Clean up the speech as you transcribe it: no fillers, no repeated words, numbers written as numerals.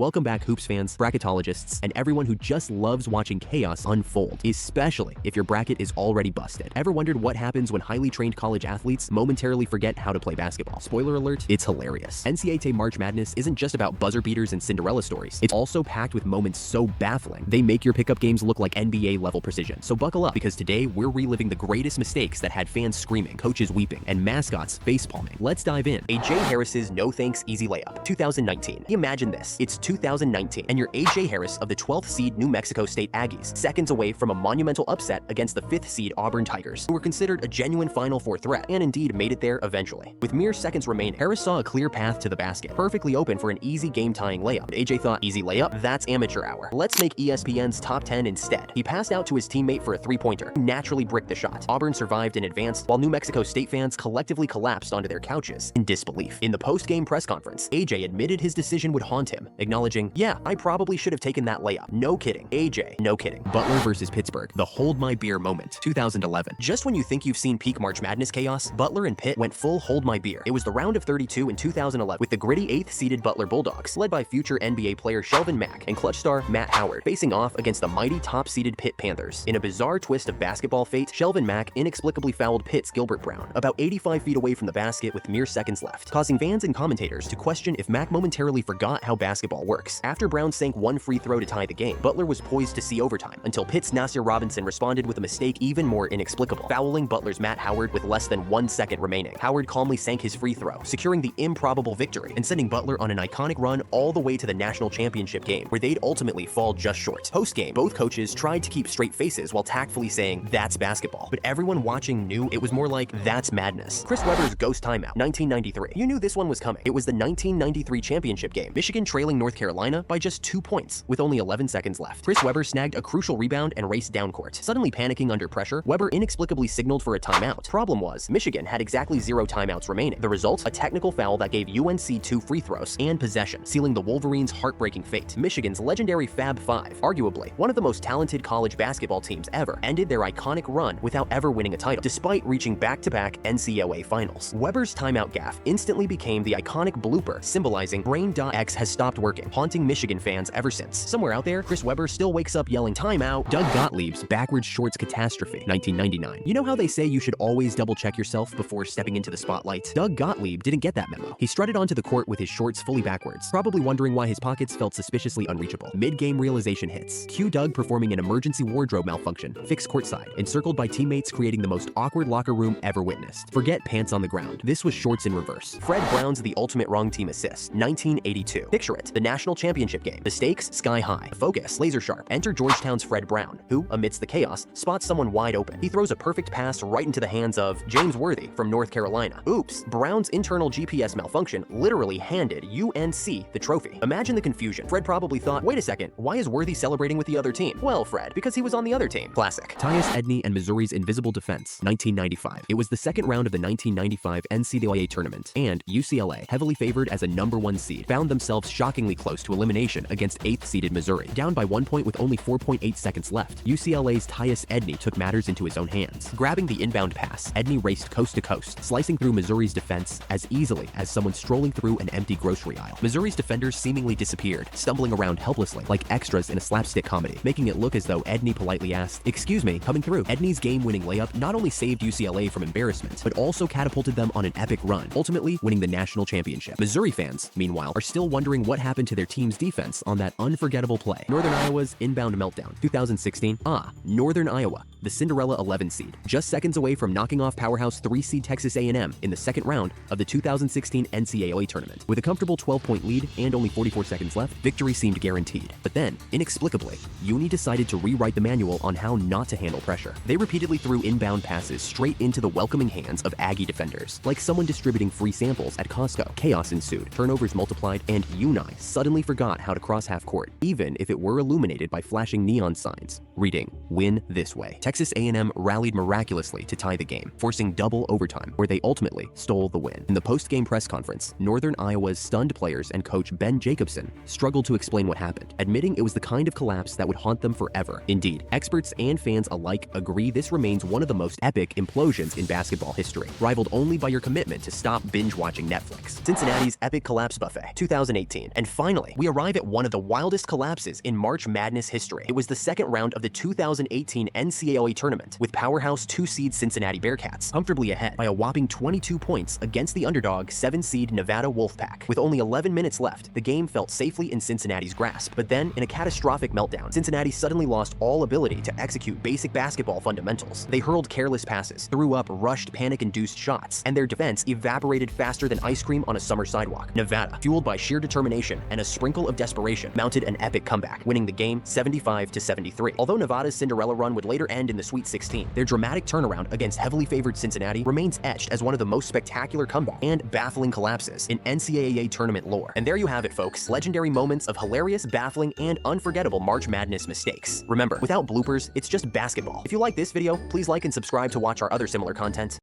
Welcome back, hoops fans, bracketologists, and everyone who just loves watching chaos unfold, especially if your bracket is already busted. Ever wondered what happens when highly trained college athletes momentarily forget how to play basketball? Spoiler alert, it's hilarious. NCAA March Madness isn't just about buzzer beaters and Cinderella stories. It's also packed with moments so baffling, they make your pickup games look like NBA-level precision. So buckle up, because today we're reliving the greatest mistakes that had fans screaming, coaches weeping, and mascots face-palming. Let's dive in. A.J. Harris's no thanks easy layup, 2019. Imagine this, it's 2019, and you're A.J. Harris of the 12th seed New Mexico State Aggies, seconds away from a monumental upset against the 5th seed Auburn Tigers, who were considered a genuine Final Four threat, and indeed made it there eventually. With mere seconds remaining, Harris saw a clear path to the basket, perfectly open for an easy game-tying layup. But A.J. thought, easy layup? That's amateur hour. Let's make ESPN's top 10 instead. He passed out to his teammate for a three-pointer, who naturally bricked the shot. Auburn survived and advanced, while New Mexico State fans collectively collapsed onto their couches in disbelief. In the post-game press conference, A.J. admitted his decision would haunt him, acknowledging, yeah, I probably should have taken that layup. No kidding. A.J., no kidding. Butler versus Pittsburgh, the hold my beer moment, 2011. Just when you think you've seen peak March Madness chaos, Butler and Pitt went full hold my beer. It was the round of 32 in 2011, with the gritty 8th-seeded Butler Bulldogs, led by future NBA player Shelvin Mack and clutch star Matt Howard, facing off against the mighty top-seeded Pitt Panthers. In a bizarre twist of basketball fate, Shelvin Mack inexplicably fouled Pitt's Gilbert Brown about 85 feet away from the basket with mere seconds left, causing fans and commentators to question if Mack momentarily forgot how basketball works. After Brown sank one free throw to tie the game, Butler was poised to see overtime, until Pitt's Nasir Robinson responded with a mistake even more inexplicable, fouling Butler's Matt Howard with less than 1 second remaining. Howard calmly sank his free throw, securing the improbable victory, and sending Butler on an iconic run all the way to the national championship game, where they'd ultimately fall just short. Post-game, both coaches tried to keep straight faces while tactfully saying, that's basketball. But everyone watching knew it was more like, that's madness. Chris Webber's ghost timeout, 1993. You knew this one was coming. It was the 1993 championship game, Michigan trailing North Carolina by just 2 points, with only 11 seconds left. Chris Webber snagged a crucial rebound and raced down court. Suddenly panicking under pressure, Webber inexplicably signaled for a timeout. Problem was, Michigan had exactly 0 timeouts remaining. The result, a technical foul that gave UNC 2 free throws and possession, sealing the Wolverines' heartbreaking fate. Michigan's legendary Fab Five, arguably one of the most talented college basketball teams ever, ended their iconic run without ever winning a title, despite reaching back-to-back NCAA finals. Webber's timeout gaffe instantly became the iconic blooper, symbolizing Brain.X has stopped working, haunting Michigan fans ever since. Somewhere out there, Chris Webber still wakes up yelling timeout. Doug Gottlieb's backwards shorts catastrophe, 1999. You know how they say you should always double-check yourself before stepping into the spotlight? Doug Gottlieb didn't get that memo. He strutted onto the court with his shorts fully backwards, probably wondering why his pockets felt suspiciously unreachable. Mid-game realization hits. Cue Doug performing an emergency wardrobe malfunction, fixed courtside, encircled by teammates creating the most awkward locker room ever witnessed. Forget pants on the ground. This was shorts in reverse. Fred Brown's the ultimate wrong team assist, 1982. Picture it, the national championship game. The stakes, sky high. The focus, laser sharp. Enter Georgetown's Fred Brown, who, amidst the chaos, spots someone wide open. He throws a perfect pass right into the hands of James Worthy from North Carolina. Oops, Brown's internal GPS malfunction literally handed UNC the trophy. Imagine the confusion. Fred probably thought, wait a second, why is Worthy celebrating with the other team? Well, Fred, because he was on the other team. Classic. Tyus Edney and Missouri's Invisible Defense, 1995. It was the second round of the 1995 NCAA tournament, and UCLA, heavily favored as a #1 seed, found themselves shockingly close to elimination against 8th-seeded Missouri. Down by 1 point with only 4.8 seconds left, UCLA's Tyus Edney took matters into his own hands. Grabbing the inbound pass, Edney raced coast to coast, slicing through Missouri's defense as easily as someone strolling through an empty grocery aisle. Missouri's defenders seemingly disappeared, stumbling around helplessly like extras in a slapstick comedy, making it look as though Edney politely asked, "Excuse me, coming through." Edney's game-winning layup not only saved UCLA from embarrassment, but also catapulted them on an epic run, ultimately winning the national championship. Missouri fans, meanwhile, are still wondering what happened to their team's defense on that unforgettable play. Northern Iowa's inbound meltdown, 2016. Northern Iowa, the Cinderella 11 seed, just seconds away from knocking off powerhouse 3-seed Texas A&M in the second round of the 2016 NCAA tournament. With a comfortable 12-point lead and only 44 seconds left, victory seemed guaranteed. But then, inexplicably, Uni decided to rewrite the manual on how not to handle pressure. They repeatedly threw inbound passes straight into the welcoming hands of Aggie defenders, like someone distributing free samples at Costco. Chaos ensued, turnovers multiplied, and Uni suddenly forgot how to cross half court, even if it were illuminated by flashing neon signs reading, "Win this way." Texas A&M rallied miraculously to tie the game, forcing double overtime, where they ultimately stole the win. In the post-game press conference, Northern Iowa's stunned players and coach Ben Jacobson struggled to explain what happened, admitting it was the kind of collapse that would haunt them forever. Indeed, experts and fans alike agree this remains one of the most epic implosions in basketball history, rivaled only by your commitment to stop binge-watching Netflix. Cincinnati's epic collapse buffet, 2018. And finally, finally, we arrive at one of the wildest collapses in March Madness history. It was the second round of the 2018 NCAA tournament, with powerhouse 2-seed Cincinnati Bearcats comfortably ahead by a whopping 22 points against the underdog 7-seed Nevada Wolfpack. With only 11 minutes left, the game felt safely in Cincinnati's grasp. But then, in a catastrophic meltdown, Cincinnati suddenly lost all ability to execute basic basketball fundamentals. They hurled careless passes, threw up rushed, panic-induced shots, and their defense evaporated faster than ice cream on a summer sidewalk. Nevada, fueled by sheer determination and a sprinkle of desperation, mounted an epic comeback, winning the game 75-73. Although Nevada's Cinderella run would later end in the Sweet 16, their dramatic turnaround against heavily favored Cincinnati remains etched as one of the most spectacular comeback and baffling collapses in NCAA tournament lore. And there you have it, folks. Legendary moments of hilarious, baffling, and unforgettable March Madness mistakes. Remember, without bloopers, it's just basketball. If you like this video, please like and subscribe to watch our other similar content.